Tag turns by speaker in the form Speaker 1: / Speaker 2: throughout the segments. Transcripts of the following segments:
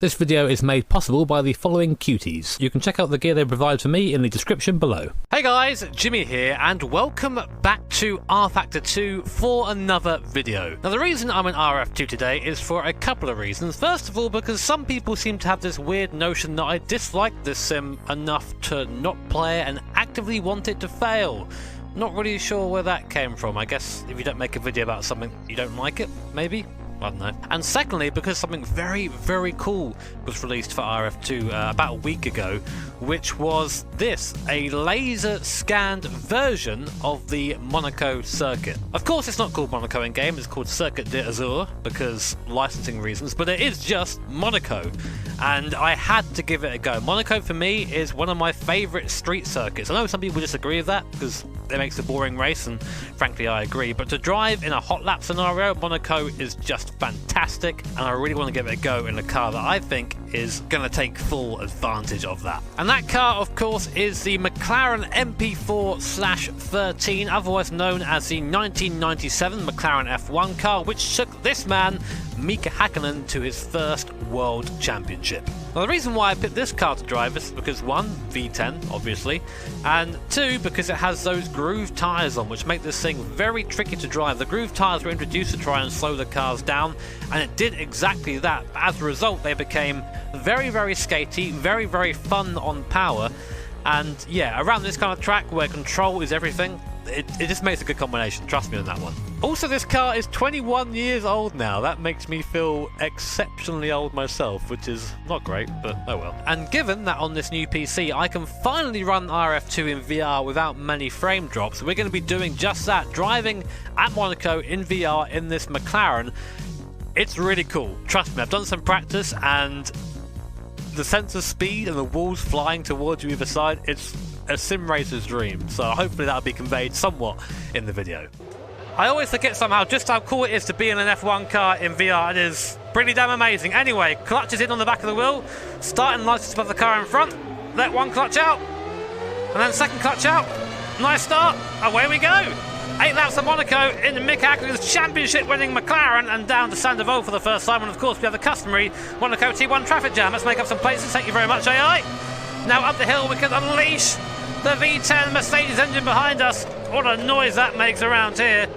Speaker 1: This video is made possible by the following cuties. You can check out the gear they provide for me in the description below.
Speaker 2: Hey guys, Jimmy here, and welcome back to R Factor 2 for another video. Now the reason I'm in RF2 today is for a couple of reasons. First of all, because some people seem to have this weird notion that I dislike this sim enough to not play it and actively want it to fail. Not really sure where that came from. I guess if you don't make a video about something, you don't like it, maybe? I don't know. And secondly, because something very, very cool was released for RF2 about a week ago, which was this, a laser scanned version of the Monaco circuit. Of course it's not called Monaco in game, it's called Circuit d'Azur because licensing reasons, but it is just Monaco. And I had to give it a go. Monaco for me is one of my favourite street circuits. I know some people disagree with that because it makes a boring race, and frankly I agree, but to drive in a hot lap scenario, Monaco is just fantastic, and I really want to give it a go in a car that I think is going to take full advantage of that. And that car, of course, is the McLaren MP4/13, otherwise known as the 1997 McLaren F1 car, which took this man, Mika Häkkinen, to his first World Championship. Now the reason why I picked this car to drive is because 1, V10 obviously, and 2, because it has those groove tyres on, which make this thing very tricky to drive. The groove tyres were introduced to try and slow the cars down, and it did exactly that. As a result, they became very, very skatey, very, very fun on power, and yeah, around this kind of track where control is everything, it just makes a good combination, trust me on that one. Also, this car is 21 years old now. That makes me feel exceptionally old myself, which is not great, but oh well. And given that on this new PC I can finally run RF2 in VR without many frame drops, we're going to be doing just that, driving at Monaco in VR in this McLaren. It's really cool, trust me. I've done some practice, and the sense of speed and the walls flying towards you either side, it's a sim racer's dream, so hopefully that'll be conveyed somewhat in the video. I always forget somehow just how cool it is to be in an F1 car in VR. It is pretty damn amazing. Anyway, clutch is in on the back of the wheel, starting license above the car in front, let one clutch out, and then second clutch out. Nice start, away we go. 8 laps of Monaco in the Mika Häkkinen's championship winning McLaren, and down to Sandoval for the first time, and of course we have the customary Monaco T1 traffic jam. Let's make up some places, thank you very much AI. Now up the hill we can unleash the V10 Mercedes engine behind us. What a noise that makes around here.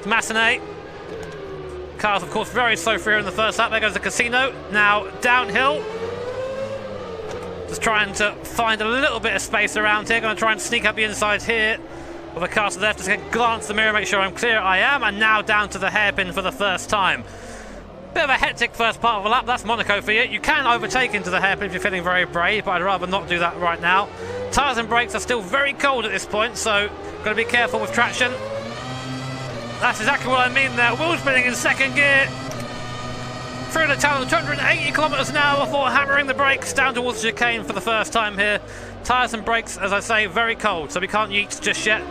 Speaker 2: Massenet. Cars, of course, very slow for here in the first lap. There goes the casino. Now downhill. Just trying to find a little bit of space around here. Going to try and sneak up the inside here of a car to the left. Just going to glance the mirror, make sure I'm clear. I am. And now down to the hairpin for the first time. Bit of a hectic first part of a lap. That's Monaco for you. You can overtake into the hairpin if you're feeling very brave, but I'd rather not do that right now. Tyres and brakes are still very cold at this point, so got to be careful with traction. That's exactly what I mean there. Wheel spinning in second gear. Through the tunnel, 280 kilometers an hour before hammering the brakes down towards the chicane for the first time here. Tyres and brakes, as I say, very cold, so we can't yeet just yet.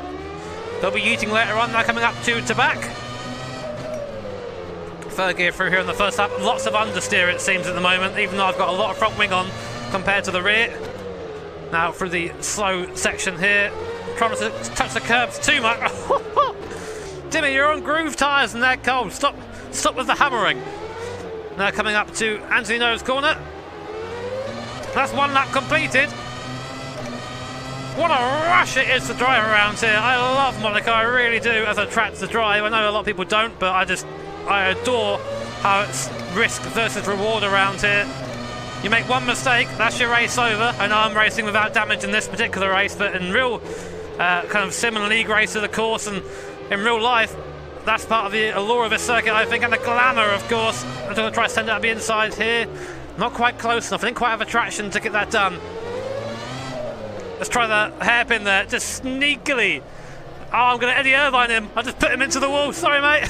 Speaker 2: They'll be yeeting later on. Now coming up to back. Third gear through here in the first lap. Lots of understeer it seems at the moment, even though I've got a lot of front wing on compared to the rear. Now through the slow section here, trying to touch the curbs too much. Timmy, you're on groove tyres and they're cold. Stop with the hammering. Now coming up to Anthony No's corner. That's one lap completed. What a rush it is to drive around here. I love Monaco, I really do, as a track to drive. I know a lot of people don't, but I adore how it's risk versus reward around here. You make one mistake, that's your race over. I know I'm racing without damage in this particular race, but in real kind of sim and league race of the course, and in real life, that's part of the allure of this circuit, I think, and the glamour, of course. I'm going to try to send it up the inside here. Not quite close enough. I didn't quite have a traction to get that done. Let's try the hairpin there, just sneakily. Oh, I'm going to Eddie Irvine him. I just put him into the wall. Sorry, mate.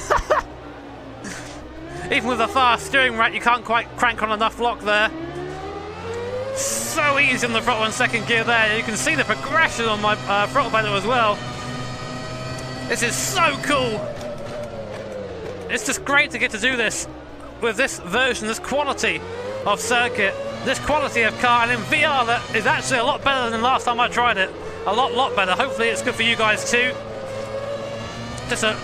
Speaker 2: Even with a fast steering rack, you can't quite crank on enough lock there. So easy on the throttle and second gear there. You can see the progression on my throttle pedal as well. This is so cool. It's just great to get to do this with this version, this quality of circuit, this quality of car, and in VR that is actually a lot better than last time I tried it. A lot better. Hopefully it's good for you guys too. Just a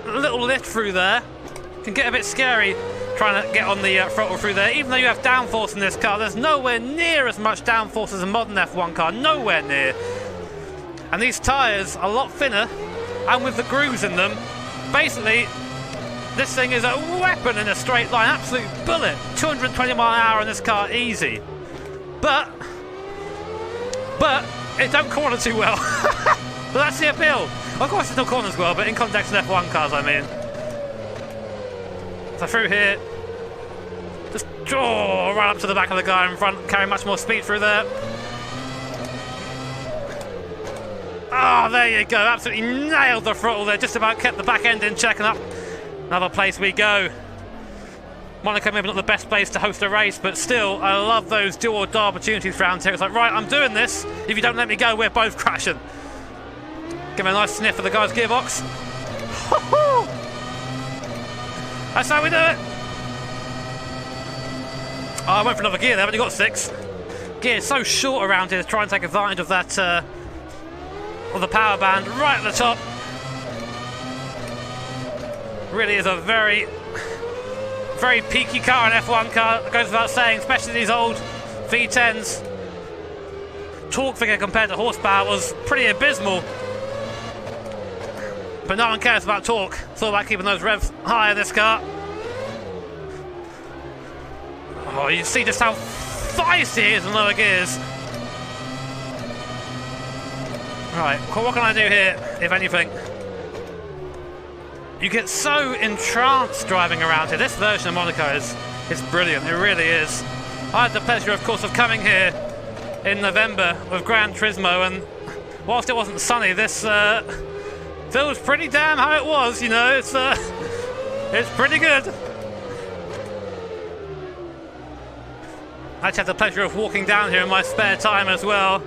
Speaker 2: little lift through there. Can get a bit scary. trying to get on the throttle through there. Even though you have downforce in this car, there's nowhere near as much downforce as a modern F1 car, nowhere near. And these tyres are a lot thinner, and with the grooves in them, basically this thing is a weapon in a straight line, absolute bullet. 220 mile an hour in this car, easy. But it don't corner too well. But that's the appeal. Of course it still corners well, but in context of F1 cars, I mean. So through here, just right up to the back of the guy in front, carry much more speed through there. Oh, there you go, absolutely nailed the throttle there, just about kept the back end in check, and up another place we go. Monaco maybe not the best place to host a race, but still, I love those do or die opportunities around here. It's like, right, I'm doing this, if you don't let me go, we're both crashing. Give him a nice sniff of the guy's gearbox. That's how we do it. Oh, I went for another gear there, but you got 6. Gear is so short around here to try and take advantage of that, of the power band right at the top. Really is a very, very peaky car, an F1 car. It goes without saying, especially these old V10s. Torque figure compared to horsepower was pretty abysmal. But no one cares about torque. It's all about keeping those revs high in this car. Oh, you see just how feisty it is in lower gears. Right, what can I do here, if anything? You get so entranced driving around here. This version of Monaco is brilliant, it really is. I had the pleasure, of course, of coming here in November with Gran Turismo, and whilst it wasn't sunny, this feels pretty damn how it was, you know. It's pretty good. I actually had the pleasure of walking down here in my spare time as well.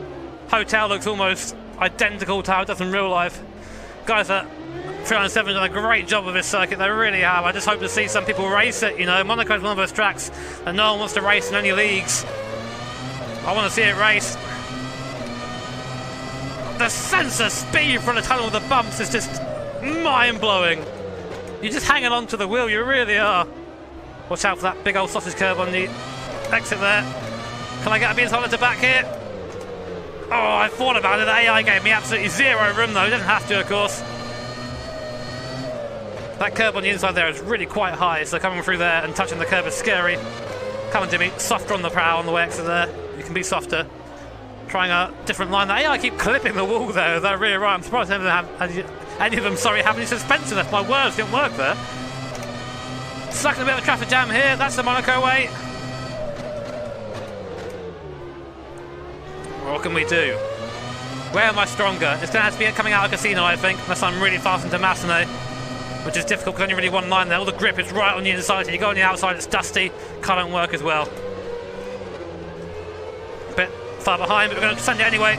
Speaker 2: Hotel looks almost identical to how it does in real life. Guys at 307 have done a great job with this circuit, they really have. I just hope to see some people race it, you know. Monaco is one of those tracks that no one wants to race in any leagues. I want to see it race. The sense of speed from the tunnel with the bumps is just mind-blowing. You're just hanging on to the wheel, you really are. Watch out for that big old sausage curb on the exit there. Can I get a bit inside the back here? Oh, I thought about it. The AI gave me absolutely zero room though. It doesn't have to, of course. That curb on the inside there is really quite high, so coming through there and touching the curb is scary. Come on, Jimmy. Softer on the prow on the way exit there. You can be softer. Trying a different line. The AI keep clipping the wall there. They're really right. I'm surprised any of them have any suspension left. My words didn't work there. Stuck in a bit of a traffic jam here. That's the Monaco way. What can we do? Where am I stronger? It's going to have to be coming out of Casino, I think, unless I'm really fast into Massenet, which is difficult because only really one line there. All the grip is right on the inside. You go on the outside, it's dusty. Car don't work as well. A bit far behind, but we're going to send it anyway.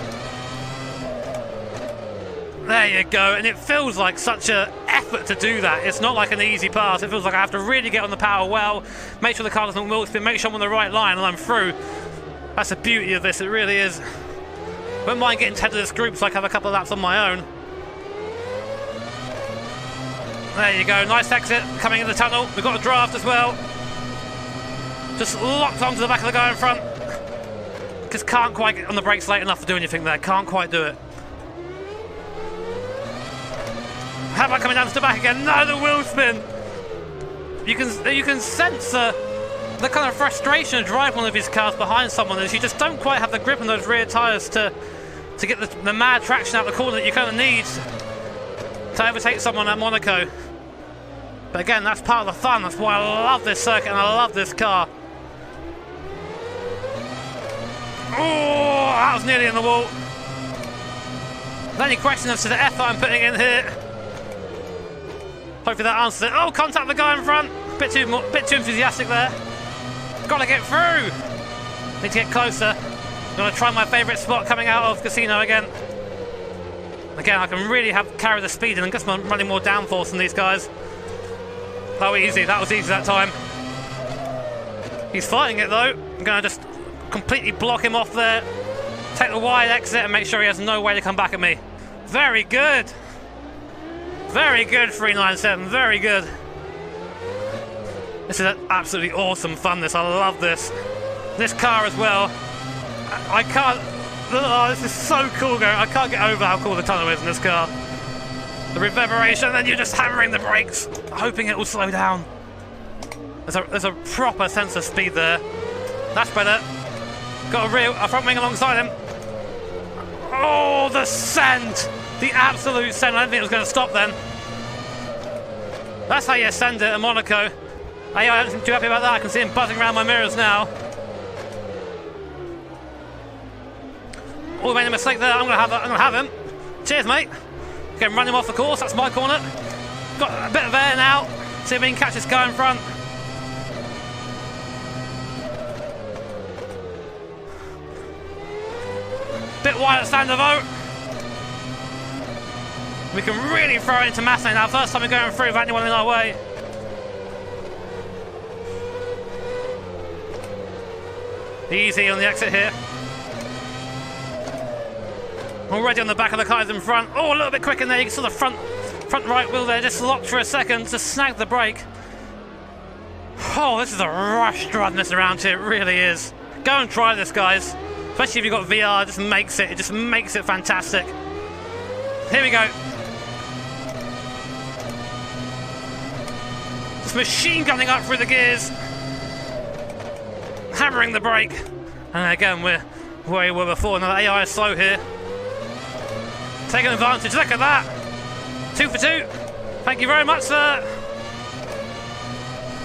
Speaker 2: There you go, and it feels like such an effort to do that. It's not like an easy pass. It feels like I have to really get on the power well, make sure the car doesn't wheel spin, make sure I'm on the right line and I'm through. That's the beauty of this, it really is. Wouldn't mind getting 10 of this group so I can have a couple of laps on my own. There you go, nice exit coming in the tunnel. We've got a draft as well. Just locked onto the back of the guy in front. Just can't quite get on the brakes late enough to do anything there. Can't quite do it. How about coming down to the back again? No, the wheel spin. You can sense the kind of frustration of driving one of these cars behind someone is you just don't quite have the grip on those rear tyres to get the mad traction out the corner that you kind of need to overtake someone at Monaco. But again, that's part of the fun. That's why I love this circuit and I love this car. Oh, that was nearly in the wall. The only question as to the effort I'm putting in here. Hopefully that answers it. Oh, contact the guy in front. Bit too enthusiastic there. Gotta get through. Need to get closer. I'm gonna try my favourite spot coming out of Casino again. Again, I can really carry the speed and I guess I'm running more downforce than these guys. That was easy. That was easy that time. He's fighting it though. I'm gonna just completely block him off there. Take the wide exit and make sure he has no way to come back at me. Very good. Very good, 397. Very good. This is absolutely awesome fun, this. I love this. This car as well. I can't... Oh, this is so cool going. I can't get over how cool the tunnel is in this car. The reverberation, and then you're just hammering the brakes, hoping it will slow down. There's a proper sense of speed there. That's better. Got a front wing alongside him. Oh, the send! The absolute send. I didn't think it was going to stop then. That's how you send it at Monaco. I don't seem too happy about that. I can see him buzzing around my mirrors now. Oh, we made a mistake there. I'm gonna have him. Cheers, mate. Going run him off the course. That's my corner. Got a bit of air now. See if we can catch this guy in front. Bit wide at Sandovo. We can really throw it into Massey now. First time we're going through without anyone in our way. Easy on the exit here. Already on the back of the cars in front. Oh, a little bit quick in there. You can see the front right wheel there just locked for a second. Just snagged the brake. Oh, this is a rush driving this around here. It really is. Go and try this, guys. Especially if you've got VR, it just makes it fantastic. Here we go. Just machine gunning up through the gears. Hammering the brake. And again, we're where we were before. Another AI is slow here. Taking advantage. Look at that. 2 for 2. Thank you very much, sir.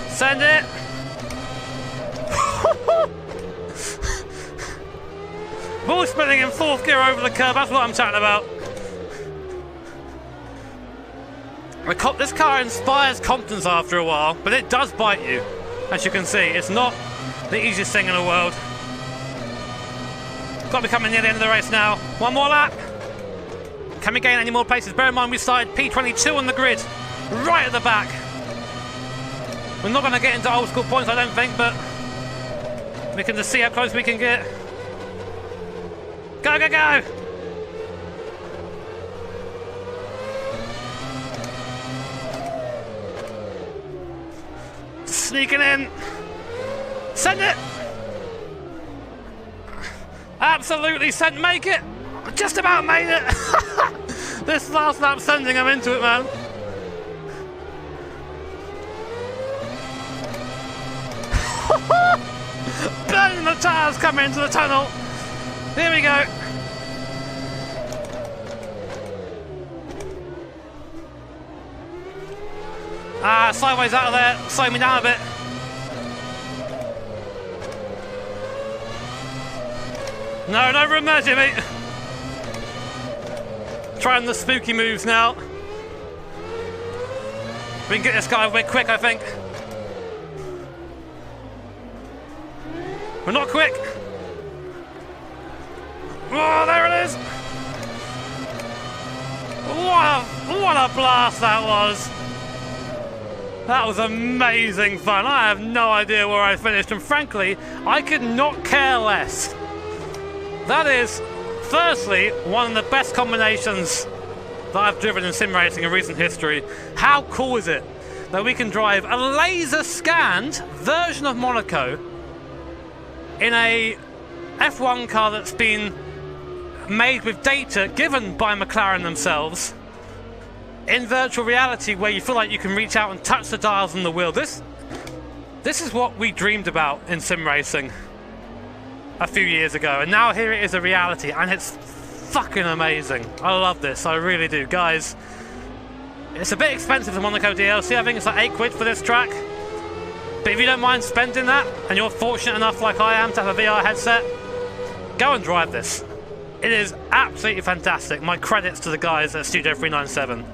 Speaker 2: Send it. Ball spinning in 4th gear over the curb. That's what I'm chatting about. This car inspires confidence after a while, but it does bite you. As you can see, it's not the easiest thing in the world. Got to be coming near the end of the race now. One more lap. Can we gain any more places? Bear in mind we started P22 on the grid, right at the back. We're not going to get into old school points, I don't think, but we can just see how close we can get. Go, go, go! Sneaking in. Send it! Absolutely sent. Make it! Just about made it! This last lap sending, I'm into it, man. Burning the tyres coming into the tunnel. Here we go. Sideways out of there. Slow me down a bit. No, no room there, Jimmy. Trying the spooky moves now. We can get this guy away quick, I think. We're not quick. Oh, there it is. What a blast that was. That was amazing fun. I have no idea where I finished, and frankly, I could not care less. That is, firstly, one of the best combinations that I've driven in sim racing in recent history. How cool is it that we can drive a laser-scanned version of Monaco in a F1 car that's been made with data given by McLaren themselves in virtual reality, where you feel like you can reach out and touch the dials on the wheel. This is what we dreamed about in sim racing a few years ago, and now here it is a reality, and it's fucking amazing. I love this, I really do. Guys, it's a bit expensive, the Monaco DLC. I think it's like £8 for this track, but if you don't mind spending that, and you're fortunate enough like I am to have a VR headset, go and drive this. It is absolutely fantastic. My credits to the guys at Studio 397.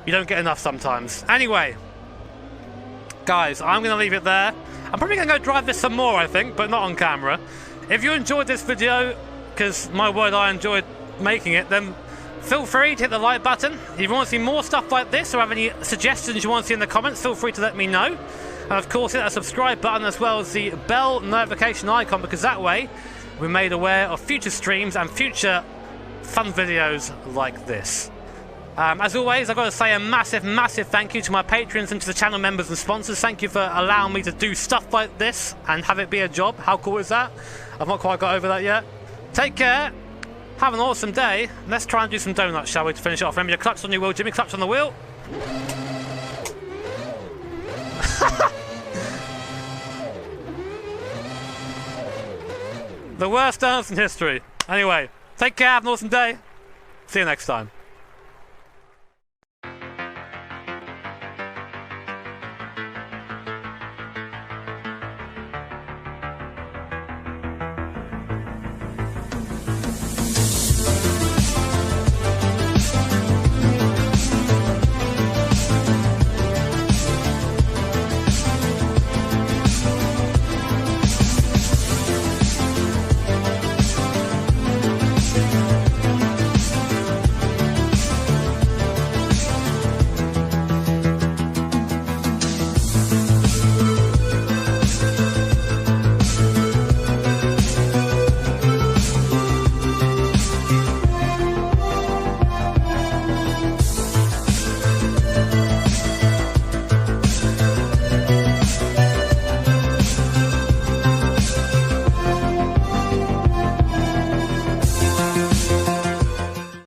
Speaker 2: You don't get enough sometimes. Anyway, guys, I'm going to leave it there. I'm probably going to go drive this some more, I think, but not on camera. If you enjoyed this video, because my word, I enjoyed making it, then feel free to hit the like button. If you want to see more stuff like this, or have any suggestions you want to see in the comments, feel free to let me know. And of course, hit that subscribe button as well as the bell notification icon, because that way we're made aware of future streams and future fun videos like this. As always, I've got to say a massive, massive thank you to my patrons and to the channel members and sponsors. Thank you for allowing me to do stuff like this and have it be a job. How cool is that? I've not quite got over that yet. Take care. Have an awesome day. Let's try and do some donuts, shall we, to finish it off. Remember your clutch on your wheel, Jimmy. Clutch on the wheel. The worst donuts in history. Anyway, take care. Have an awesome day. See you next time.